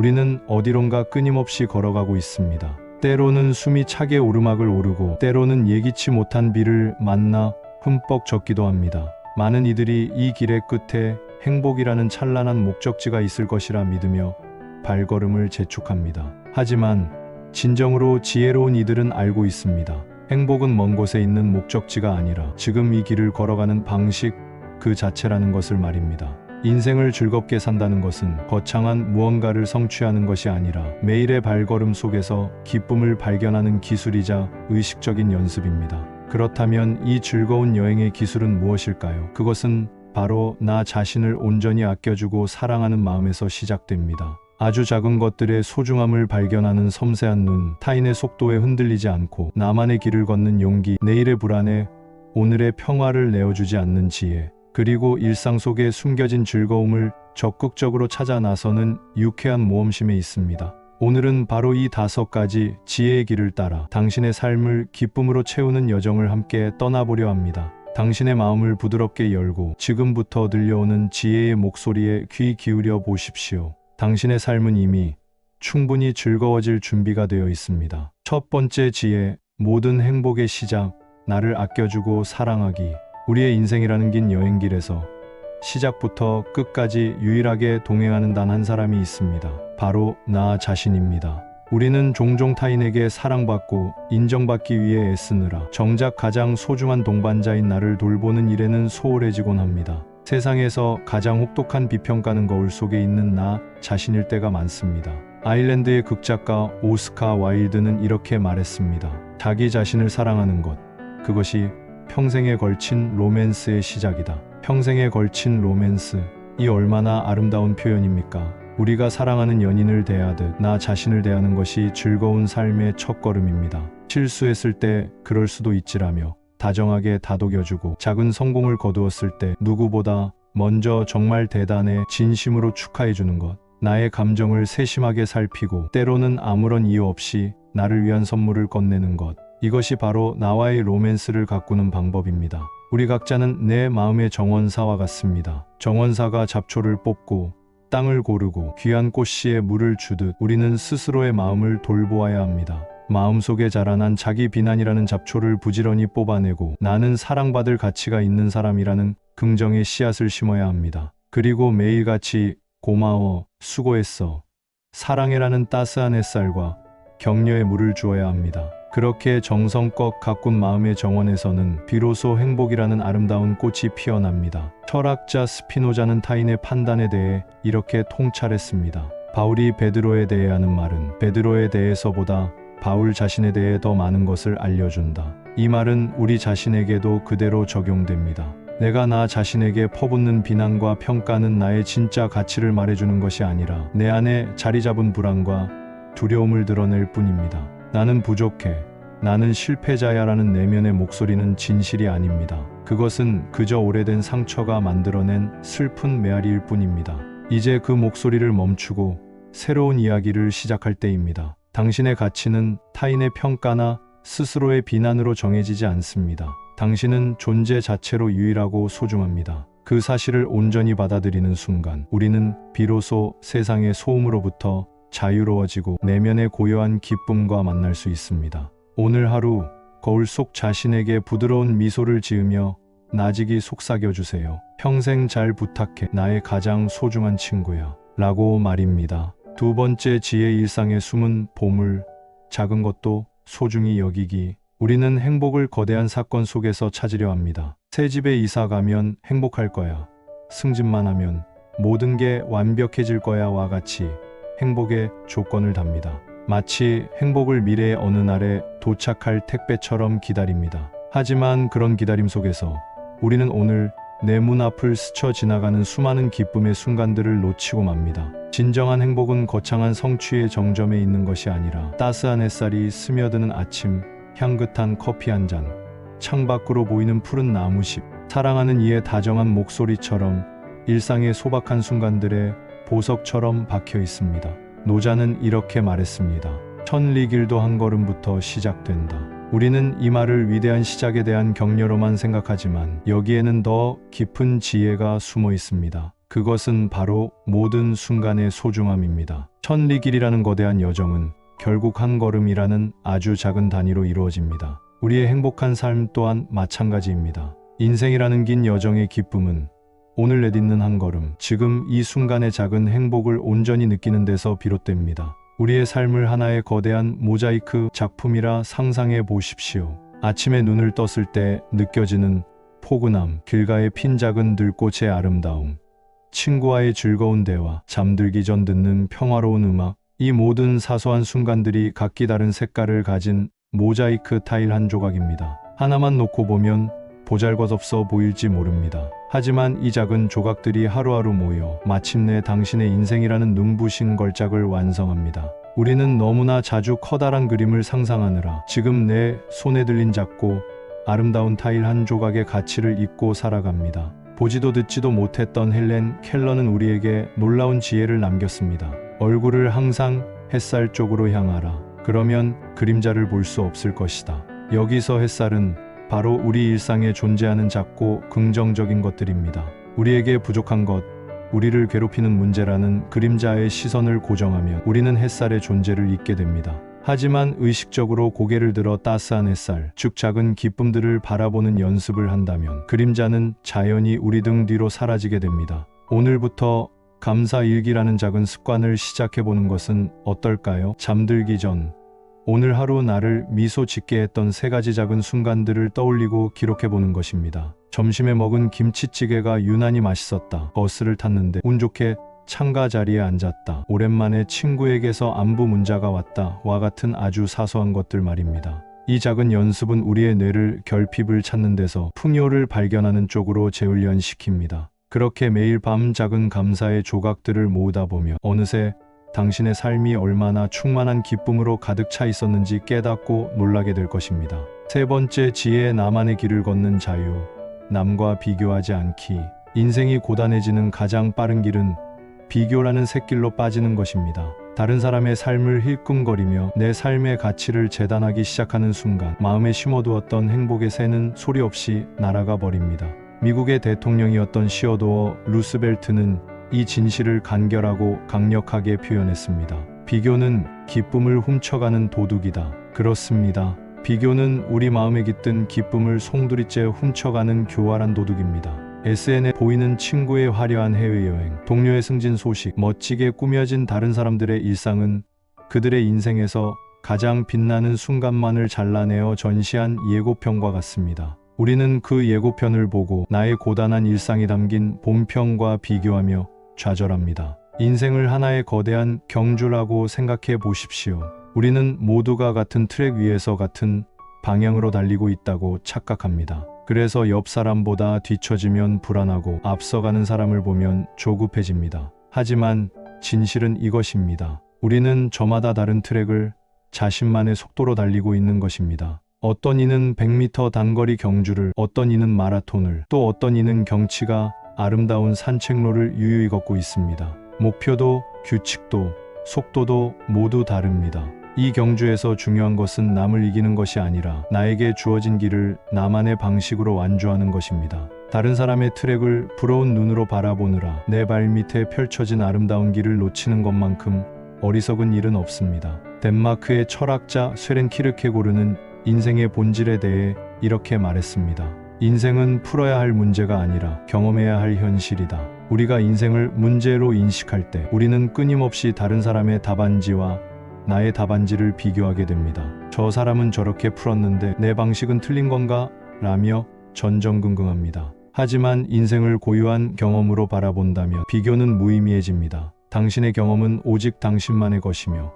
우리는 어디론가 끊임없이 걸어가고 있습니다. 때로는 숨이 차게 오르막을 오르고 때로는 예기치 못한 비를 만나 흠뻑 젖기도 합니다. 많은 이들이 이 길의 끝에 행복이라는 찬란한 목적지가 있을 것이라 믿으며 발걸음을 재촉합니다. 하지만 진정으로 지혜로운 이들은 알고 있습니다. 행복은 먼 곳에 있는 목적지가 아니라 지금 이 길을 걸어가는 방식 그 자체라는 것을 말입니다. 인생을 즐겁게 산다는 것은 거창한 무언가를 성취하는 것이 아니라 매일의 발걸음 속에서 기쁨을 발견하는 기술이자 의식적인 연습입니다. 그렇다면 이 즐거운 여행의 기술은 무엇일까요? 그것은 바로 나 자신을 온전히 아껴주고 사랑하는 마음에서 시작됩니다. 아주 작은 것들의 소중함을 발견하는 섬세한 눈, 타인의 속도에 흔들리지 않고 나만의 길을 걷는 용기, 내일의 불안에 오늘의 평화를 내어주지 않는 지혜, 그리고 일상 속에 숨겨진 즐거움을 적극적으로 찾아 나서는 유쾌한 모험심에 있습니다. 오늘은 바로 이 5가지 지혜의 길을 따라 당신의 삶을 기쁨으로 채우는 여정을 함께 떠나보려 합니다. 당신의 마음을 부드럽게 열고 지금부터 들려오는 지혜의 목소리에 귀 기울여 보십시오. 당신의 삶은 이미 충분히 즐거워질 준비가 되어 있습니다. 첫 번째 지혜, 모든 행복의 시작, 나를 아껴주고 사랑하기. 우리의 인생이라는 긴 여행길에서 시작부터 끝까지 유일하게 동행하는 단 한 사람이 있습니다. 바로 나 자신입니다. 우리는 종종 타인에게 사랑받고 인정받기 위해 애쓰느라 정작 가장 소중한 동반자인 나를 돌보는 일에는 소홀해지곤 합니다. 세상에서 가장 혹독한 비평가는 거울 속에 있는 나 자신일 때가 많습니다. 아일랜드의 극작가 오스카 와일드는 이렇게 말했습니다. 자기 자신을 사랑하는 것, 그것이 평생에 걸친 로맨스의 시작이다. 평생에 걸친 로맨스, 이 얼마나 아름다운 표현입니까? 우리가 사랑하는 연인을 대하듯 나 자신을 대하는 것이 즐거운 삶의 첫걸음입니다. 실수했을 때 그럴 수도 있지라며 다정하게 다독여주고 작은 성공을 거두었을 때 누구보다 먼저 정말 대단해 진심으로 축하해주는 것, 나의 감정을 세심하게 살피고 때로는 아무런 이유 없이 나를 위한 선물을 건네는 것, 이것이 바로 나와의 로맨스를 가꾸는 방법입니다. 우리 각자는 내 마음의 정원사와 같습니다. 정원사가 잡초를 뽑고 땅을 고르고 귀한 꽃씨에 물을 주듯 우리는 스스로의 마음을 돌보아야 합니다. 마음속에 자라난 자기 비난이라는 잡초를 부지런히 뽑아내고 나는 사랑받을 가치가 있는 사람이라는 긍정의 씨앗을 심어야 합니다. 그리고 매일같이 고마워, 수고했어, 사랑해라는 따스한 햇살과 격려의 물을 주어야 합니다. 그렇게 정성껏 가꾼 마음의 정원에서는 비로소 행복이라는 아름다운 꽃이 피어납니다. 철학자 스피노자는 타인의 판단에 대해 이렇게 통찰했습니다. 바울이 베드로에 대해 하는 말은 베드로에 대해서보다 바울 자신에 대해 더 많은 것을 알려준다. 이 말은 우리 자신에게도 그대로 적용됩니다. 내가 나 자신에게 퍼붓는 비난과 평가는 나의 진짜 가치를 말해주는 것이 아니라 내 안에 자리 잡은 불안과 두려움을 드러낼 뿐입니다. 나는 부족해, 나는 실패자야라는 내면의 목소리는 진실이 아닙니다. 그것은 그저 오래된 상처가 만들어낸 슬픈 메아리일 뿐입니다. 이제 그 목소리를 멈추고 새로운 이야기를 시작할 때입니다. 당신의 가치는 타인의 평가나 스스로의 비난으로 정해지지 않습니다. 당신은 존재 자체로 유일하고 소중합니다. 그 사실을 온전히 받아들이는 순간 우리는 비로소 세상의 소음으로부터 자유로워지고 내면의 고요한 기쁨과 만날 수 있습니다. 오늘 하루 거울 속 자신에게 부드러운 미소를 지으며 나직이 속삭여주세요. 평생 잘 부탁해, 나의 가장 소중한 친구야 라고 말입니다. 두 번째 지혜, 일상의 숨은 보물, 작은 것도 소중히 여기기. 우리는 행복을 거대한 사건 속에서 찾으려 합니다. 새 집에 이사 가면 행복할 거야, 승진만 하면 모든 게 완벽해질 거야와 같이 행복의 조건을 답니다. 마치 행복을 미래의 어느 날에 도착할 택배처럼 기다립니다. 하지만 그런 기다림 속에서 우리는 오늘 내 문 앞을 스쳐 지나가는 수많은 기쁨의 순간들을 놓치고 맙니다. 진정한 행복은 거창한 성취의 정점에 있는 것이 아니라 따스한 햇살이 스며드는 아침, 향긋한 커피 한 잔, 창밖으로 보이는 푸른 나무숲, 사랑하는 이의 다정한 목소리처럼 일상의 소박한 순간들에 보석처럼 박혀 있습니다. 노자는 이렇게 말했습니다. 천리길도 한 걸음부터 시작된다. 우리는 이 말을 위대한 시작에 대한 격려로만 생각하지만 여기에는 더 깊은 지혜가 숨어 있습니다. 그것은 바로 모든 순간의 소중함입니다. 천리길이라는 거대한 여정은 결국 한 걸음이라는 아주 작은 단위로 이루어집니다. 우리의 행복한 삶 또한 마찬가지입니다. 인생이라는 긴 여정의 기쁨은 오늘 내딛는 한 걸음, 지금 이 순간의 작은 행복을 온전히 느끼는 데서 비롯됩니다. 우리의 삶을 하나의 거대한 모자이크 작품이라 상상해 보십시오. 아침에 눈을 떴을 때 느껴지는 포근함, 길가에 핀 작은 들꽃의 아름다움, 친구와의 즐거운 대화, 잠들기 전 듣는 평화로운 음악, 이 모든 사소한 순간들이 각기 다른 색깔을 가진 모자이크 타일 한 조각입니다. 하나만 놓고 보면 보잘것없어 보일지 모릅니다. 하지만 이 작은 조각들이 하루하루 모여 마침내 당신의 인생이라는 눈부신 걸작을 완성합니다. 우리는 너무나 자주 커다란 그림을 상상하느라 지금 내 손에 들린 작고 아름다운 타일 한 조각의 가치를 잊고 살아갑니다. 보지도 듣지도 못했던 헬렌 켈러는 우리에게 놀라운 지혜를 남겼습니다. 얼굴을 항상 햇살 쪽으로 향하라. 그러면 그림자를 볼 수 없을 것이다. 여기서 햇살은 바로 우리 일상에 존재하는 작고 긍정적인 것들입니다. 우리에게 부족한 것, 우리를 괴롭히는 문제라는 그림자의 시선을 고정하면 우리는 햇살의 존재를 잊게 됩니다. 하지만 의식적으로 고개를 들어 따스한 햇살, 즉 작은 기쁨들을 바라보는 연습을 한다면 그림자는 자연히 우리 등 뒤로 사라지게 됩니다. 오늘부터 감사일기라는 작은 습관을 시작해보는 것은 어떨까요? 잠들기 전 오늘 하루 나를 미소 짓게 했던 3가지 작은 순간들을 떠올리고 기록해보는 것입니다. 점심에 먹은 김치찌개가 유난히 맛있었다. 버스를 탔는데 운 좋게 창가 자리에 앉았다. 오랜만에 친구에게서 안부 문자가 왔다. 와 같은 아주 사소한 것들 말입니다. 이 작은 연습은 우리의 뇌를 결핍을 찾는 데서 풍요를 발견하는 쪽으로 재훈련시킵니다. 그렇게 매일 밤 작은 감사의 조각들을 모으다 보면 어느새 당신의 삶이 얼마나 충만한 기쁨으로 가득 차 있었는지 깨닫고 놀라게 될 것입니다. 3번째 지혜의 나만의 길을 걷는 자유. 남과 비교하지 않기. 인생이 고단해지는 가장 빠른 길은 비교라는 샛길로 빠지는 것입니다. 다른 사람의 삶을 힐끔거리며 내 삶의 가치를 재단하기 시작하는 순간 마음에 심어두었던 행복의 새는 소리 없이 날아가 버립니다. 미국의 대통령이었던 시어도어 루스벨트는 이 진실을 간결하고 강력하게 표현했습니다. 비교는 기쁨을 훔쳐가는 도둑이다. 그렇습니다. 비교는 우리 마음에 깃든 기쁨을 송두리째 훔쳐가는 교활한 도둑입니다. SNS에 보이는 친구의 화려한 해외여행, 동료의 승진 소식, 멋지게 꾸며진 다른 사람들의 일상은 그들의 인생에서 가장 빛나는 순간만을 잘라내어 전시한 예고편과 같습니다. 우리는 그 예고편을 보고 나의 고단한 일상이 담긴 본편과 비교하며 좌절합니다. 인생을 하나의 거대한 경주라고 생각해 보십시오. 우리는 모두가 같은 트랙 위에서 같은 방향으로 달리고 있다고 착각합니다. 그래서 옆 사람보다 뒤처지면 불안하고 앞서가는 사람을 보면 조급해집니다. 하지만 진실은 이것입니다. 우리는 저마다 다른 트랙을 자신만의 속도로 달리고 있는 것입니다. 어떤 이는 100m 단거리 경주를, 어떤 이는 마라톤을, 또 어떤 이는 경치가 아름다운 산책로를 유유히 걷고 있습니다. 목표도 규칙도 속도도 모두 다릅니다. 이 경주에서 중요한 것은 남을 이기는 것이 아니라 나에게 주어진 길을 나만의 방식으로 완주하는 것입니다. 다른 사람의 트랙을 부러운 눈으로 바라보느라 내 발밑에 펼쳐진 아름다운 길을 놓치는 것만큼 어리석은 일은 없습니다. 덴마크의 철학자 쇠렌 키르케고르는 인생의 본질에 대해 이렇게 말했습니다. 인생은 풀어야 할 문제가 아니라 경험해야 할 현실이다. 우리가 인생을 문제로 인식할 때 우리는 끊임없이 다른 사람의 답안지와 나의 답안지를 비교하게 됩니다. 저 사람은 저렇게 풀었는데 내 방식은 틀린 건가? 라며 전전긍긍합니다. 하지만 인생을 고유한 경험으로 바라본다면 비교는 무의미해집니다. 당신의 경험은 오직 당신만의 것이며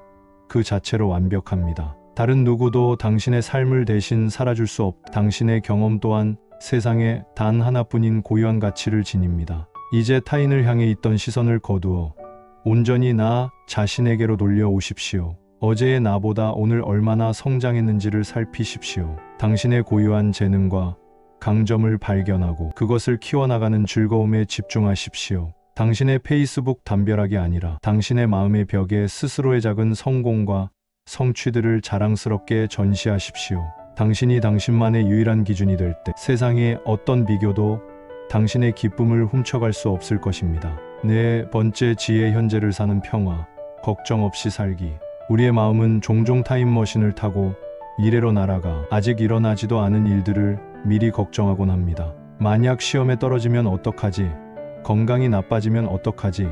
그 자체로 완벽합니다. 다른 누구도 당신의 삶을 대신 살아줄 수 없. 당신의 경험 또한 세상에 단 하나뿐인 고유한 가치를 지닙니다. 이제 타인을 향해 있던 시선을 거두어 온전히 나 자신에게로 돌려오십시오. 어제의 나보다 오늘 얼마나 성장했는지를 살피십시오. 당신의 고유한 재능과 강점을 발견하고 그것을 키워나가는 즐거움에 집중하십시오. 당신의 페이스북 담벼락이 아니라 당신의 마음의 벽에 스스로의 작은 성공과 성취들을 자랑스럽게 전시하십시오. 당신이 당신만의 유일한 기준이 될 때 세상의 어떤 비교도 당신의 기쁨을 훔쳐갈 수 없을 것입니다. 네 번째 지혜, 현재를 사는 평화. 걱정 없이 살기. 우리의 마음은 종종 타임머신을 타고 미래로 날아가 아직 일어나지도 않은 일들을 미리 걱정하곤 합니다. 만약 시험에 떨어지면 어떡하지? 건강이 나빠지면 어떡하지?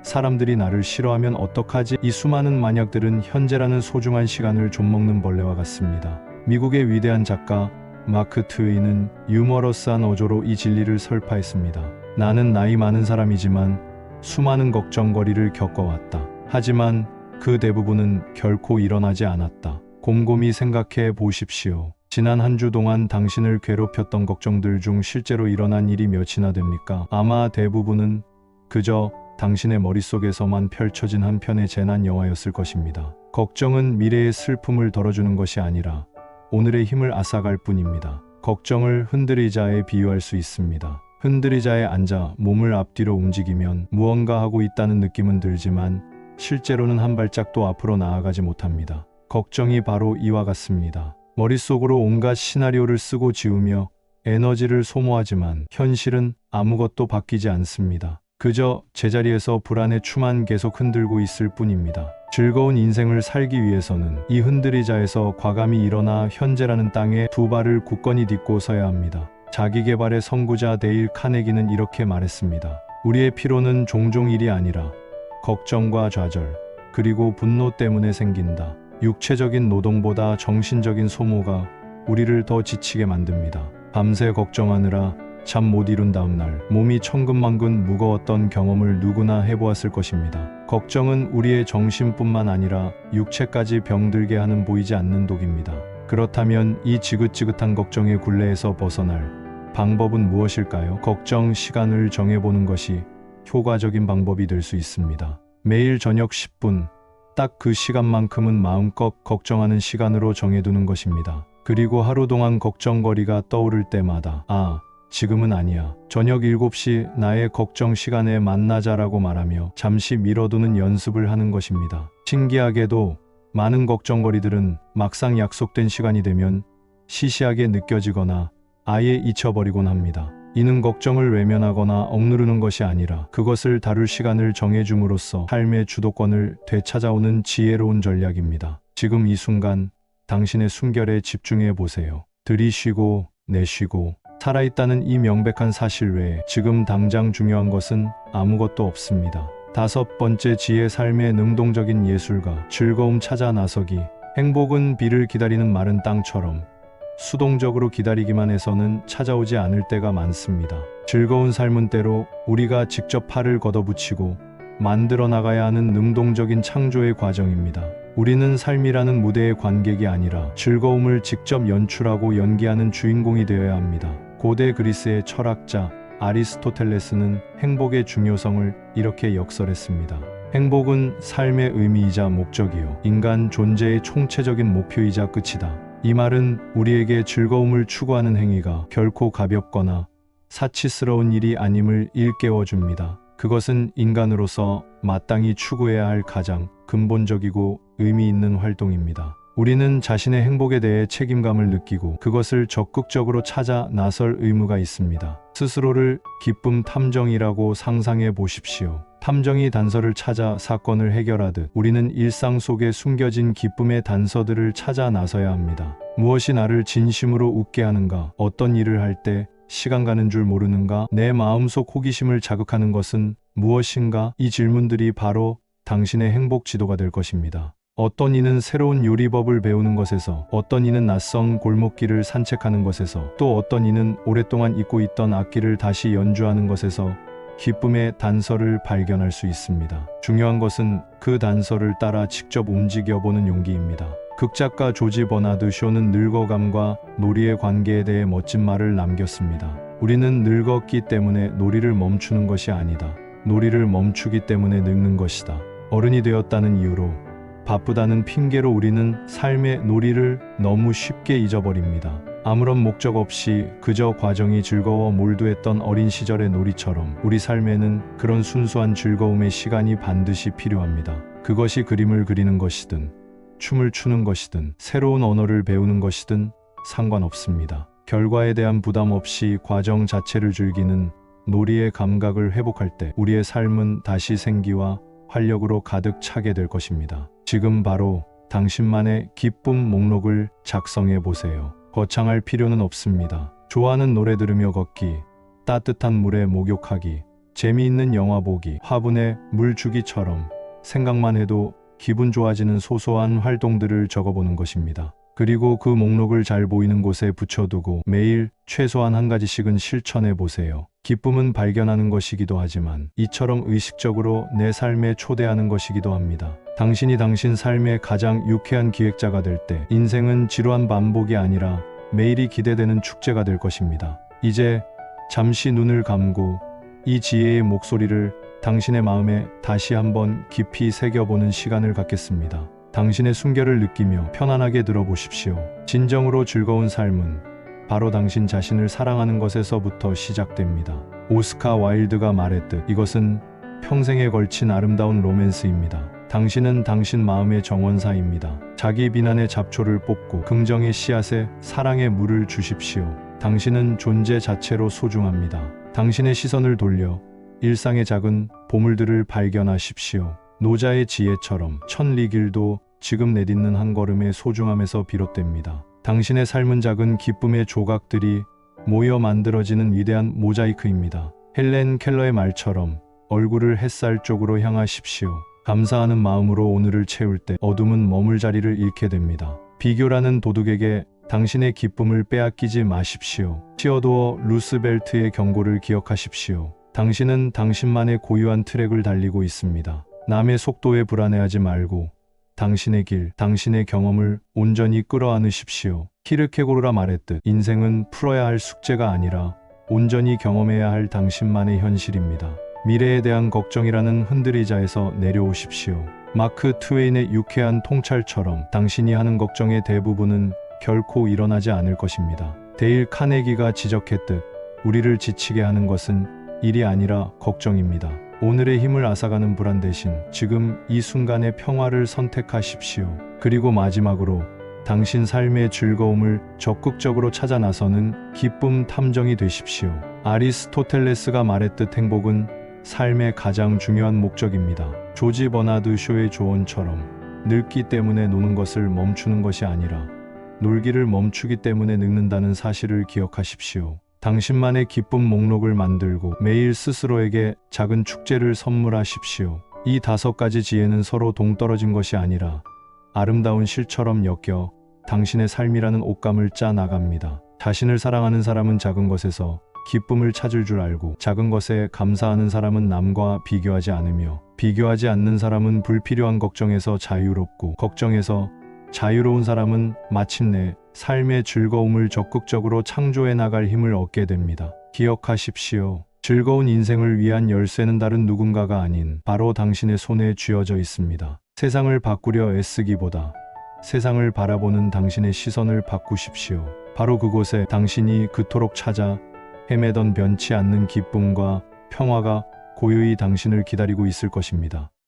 사람들이 나를 싫어하면 어떡하지? 이 수많은 만약들은 현재라는 소중한 시간을 좀먹는 벌레와 같습니다. 미국의 위대한 작가 마크 트웨이는 유머러스한 어조로 이 진리를 설파했습니다. 나는 나이 많은 사람이지만 수많은 걱정거리를 겪어왔다. 하지만 그 대부분은 결코 일어나지 않았다. 곰곰이 생각해 보십시오. 지난 한 주 동안 당신을 괴롭혔던 걱정들 중 실제로 일어난 일이 몇이나 됩니까? 아마 대부분은 그저 당신의 머릿속에서만 펼쳐진 한 편의 재난 영화였을 것입니다. 걱정은 미래의 슬픔을 덜어주는 것이 아니라 오늘의 힘을 앗아갈 뿐입니다. 걱정을 흔들의자에 비유할 수 있습니다. 흔들의자에 앉아 몸을 앞뒤로 움직이면 무언가 하고 있다는 느낌은 들지만 실제로는 한 발짝도 앞으로 나아가지 못합니다. 걱정이 바로 이와 같습니다. 머릿속으로 온갖 시나리오를 쓰고 지우며 에너지를 소모하지만 현실은 아무것도 바뀌지 않습니다. 그저 제자리에서 불안의 추만 계속 흔들고 있을 뿐입니다. 즐거운 인생을 살기 위해서는 이 흔들의자에서 과감히 일어나 현재라는 땅에 두 발을 굳건히 딛고 서야 합니다. 자기계발의 선구자 데일 카네기는 이렇게 말했습니다. 우리의 피로는 종종 일이 아니라 걱정과 좌절, 그리고 분노 때문에 생긴다. 육체적인 노동보다 정신적인 소모가 우리를 더 지치게 만듭니다. 밤새 걱정하느라 잠 못 이룬 다음날 몸이 천근만근 무거웠던 경험을 누구나 해보았을 것입니다. 걱정은 우리의 정신뿐만 아니라 육체까지 병들게 하는 보이지 않는 독입니다. 그렇다면 이 지긋지긋한 걱정의 굴레에서 벗어날 방법은 무엇일까요? 걱정 시간을 정해보는 것이 효과적인 방법이 될 수 있습니다. 매일 저녁 10분, 딱 그 시간만큼은 마음껏 걱정하는 시간으로 정해두는 것입니다. 그리고 하루 동안 걱정거리가 떠오를 때마다 지금은 아니야. 저녁 7시 나의 걱정 시간에 만나자라고 말하며 잠시 미뤄두는 연습을 하는 것입니다. 신기하게도 많은 걱정거리들은 막상 약속된 시간이 되면 시시하게 느껴지거나 아예 잊혀버리곤 합니다. 이는 걱정을 외면하거나 억누르는 것이 아니라 그것을 다룰 시간을 정해줌으로써 삶의 주도권을 되찾아오는 지혜로운 전략입니다. 지금 이 순간 당신의 숨결에 집중해 보세요. 들이쉬고 내쉬고 살아있다는 이 명백한 사실 외에 지금 당장 중요한 것은 아무것도 없습니다. 다섯 번째 지혜, 삶의 능동적인 예술가. 즐거움 찾아 나서기. 행복은 비를 기다리는 마른 땅처럼 수동적으로 기다리기만 해서는 찾아오지 않을 때가 많습니다. 즐거운 삶은 때로 우리가 직접 팔을 걷어붙이고 만들어 나가야 하는 능동적인 창조의 과정입니다. 우리는 삶이라는 무대의 관객이 아니라 즐거움을 직접 연출하고 연기하는 주인공이 되어야 합니다. 고대 그리스의 철학자 아리스토텔레스는 행복의 중요성을 이렇게 역설했습니다. 행복은 삶의 의미이자 목적이요, 인간 존재의 총체적인 목표이자 끝이다. 이 말은 우리에게 즐거움을 추구하는 행위가 결코 가볍거나 사치스러운 일이 아님을 일깨워줍니다. 그것은 인간으로서 마땅히 추구해야 할 가장 근본적이고 의미 있는 활동입니다. 우리는 자신의 행복에 대해 책임감을 느끼고 그것을 적극적으로 찾아 나설 의무가 있습니다. 스스로를 기쁨 탐정이라고 상상해 보십시오. 탐정이 단서를 찾아 사건을 해결하듯 우리는 일상 속에 숨겨진 기쁨의 단서들을 찾아 나서야 합니다. 무엇이 나를 진심으로 웃게 하는가? 어떤 일을 할 때 시간 가는 줄 모르는가? 내 마음속 호기심을 자극하는 것은 무엇인가? 이 질문들이 바로 당신의 행복 지도가 될 것입니다. 어떤 이는 새로운 요리법을 배우는 것에서, 어떤 이는 낯선 골목길을 산책하는 것에서, 또 어떤 이는 오랫동안 잊고 있던 악기를 다시 연주하는 것에서 기쁨의 단서를 발견할 수 있습니다. 중요한 것은 그 단서를 따라 직접 움직여보는 용기입니다. 극작가 조지 버나드 쇼는 늙어감과 놀이의 관계에 대해 멋진 말을 남겼습니다. 우리는 늙었기 때문에 놀이를 멈추는 것이 아니다. 놀이를 멈추기 때문에 늙는 것이다. 어른이 되었다는 이유로, 바쁘다는 핑계로 우리는 삶의 놀이를 너무 쉽게 잊어버립니다. 아무런 목적 없이 그저 과정이 즐거워 몰두했던 어린 시절의 놀이처럼 우리 삶에는 그런 순수한 즐거움의 시간이 반드시 필요합니다. 그것이 그림을 그리는 것이든, 춤을 추는 것이든, 새로운 언어를 배우는 것이든, 상관없습니다. 결과에 대한 부담 없이 과정 자체를 즐기는 놀이의 감각을 회복할 때 우리의 삶은 다시 생기와 활력으로 가득 차게 될 것입니다. 지금 바로 당신만의 기쁨 목록을 작성해 보세요. 거창할 필요는 없습니다. 좋아하는 노래 들으며 걷기, 따뜻한 물에 목욕하기, 재미있는 영화 보기, 화분에 물 주기처럼 생각만 해도 기분 좋아지는 소소한 활동들을 적어보는 것입니다. 그리고 그 목록을 잘 보이는 곳에 붙여두고 매일 최소한 한 가지씩은 실천해 보세요. 기쁨은 발견하는 것이기도 하지만 이처럼 의식적으로 내 삶에 초대하는 것이기도 합니다. 당신이 당신 삶의 가장 유쾌한 기획자가 될 때 인생은 지루한 반복이 아니라 매일이 기대되는 축제가 될 것입니다. 이제 잠시 눈을 감고 이 지혜의 목소리를 당신의 마음에 다시 한번 깊이 새겨보는 시간을 갖겠습니다. 당신의 숨결을 느끼며 편안하게 들어보십시오. 진정으로 즐거운 삶은 바로 당신 자신을 사랑하는 것에서부터 시작됩니다. 오스카 와일드가 말했듯 이것은 평생에 걸친 아름다운 로맨스입니다. 당신은 당신 마음의 정원사입니다. 자기 비난의 잡초를 뽑고 긍정의 씨앗에 사랑의 물을 주십시오. 당신은 존재 자체로 소중합니다. 당신의 시선을 돌려 일상의 작은 보물들을 발견하십시오. 노자의 지혜처럼 천리길도 지금 내딛는 한 걸음의 소중함에서 비롯됩니다. 당신의 삶은 작은 기쁨의 조각들이 모여 만들어지는 위대한 모자이크입니다. 헬렌 켈러의 말처럼 얼굴을 햇살 쪽으로 향하십시오. 감사하는 마음으로 오늘을 채울 때 어둠은 머물 자리를 잃게 됩니다. 비교라는 도둑에게 당신의 기쁨을 빼앗기지 마십시오. 시어도어 루스벨트의 경고를 기억하십시오. 당신은 당신만의 고유한 트랙을 달리고 있습니다. 남의 속도에 불안해하지 말고 당신의 길, 당신의 경험을 온전히 끌어안으십시오. 키르케고르가 말했듯 인생은 풀어야 할 숙제가 아니라 온전히 경험해야 할 당신만의 현실입니다. 미래에 대한 걱정이라는 흔들의자에서 내려오십시오. 마크 트웨인의 유쾌한 통찰처럼 당신이 하는 걱정의 대부분은 결코 일어나지 않을 것입니다. 데일 카네기가 지적했듯 우리를 지치게 하는 것은 일이 아니라 걱정입니다. 오늘의 힘을 앗아가는 불안 대신 지금 이 순간의 평화를 선택하십시오. 그리고 마지막으로 당신 삶의 즐거움을 적극적으로 찾아 나서는 기쁨 탐정이 되십시오. 아리스토텔레스가 말했듯 행복은 삶의 가장 중요한 목적입니다. 조지 버나드 쇼의 조언처럼 늙기 때문에 노는 것을 멈추는 것이 아니라 놀기를 멈추기 때문에 늙는다는 사실을 기억하십시오. 당신만의 기쁨 목록을 만들고 매일 스스로에게 작은 축제를 선물하십시오. 이 5가지 지혜는 서로 동떨어진 것이 아니라 아름다운 실처럼 엮여 당신의 삶이라는 옷감을 짜 나갑니다. 자신을 사랑하는 사람은 작은 것에서 기쁨을 찾을 줄 알고 작은 것에 감사하는 사람은 남과 비교하지 않으며 비교하지 않는 사람은 불필요한 걱정에서 자유롭고 걱정에서 자유로운 사람은 마침내 삶의 즐거움을 적극적으로 창조해 나갈 힘을 얻게 됩니다. 기억하십시오. 즐거운 인생을 위한 열쇠는 다른 누군가가 아닌 바로 당신의 손에 쥐어져 있습니다. 세상을 바꾸려 애쓰기보다 세상을 바라보는 당신의 시선을 바꾸십시오. 바로 그곳에 당신이 그토록 찾아 헤매던 변치 않는 기쁨과 평화가 고요히 당신을 기다리고 있을 것입니다.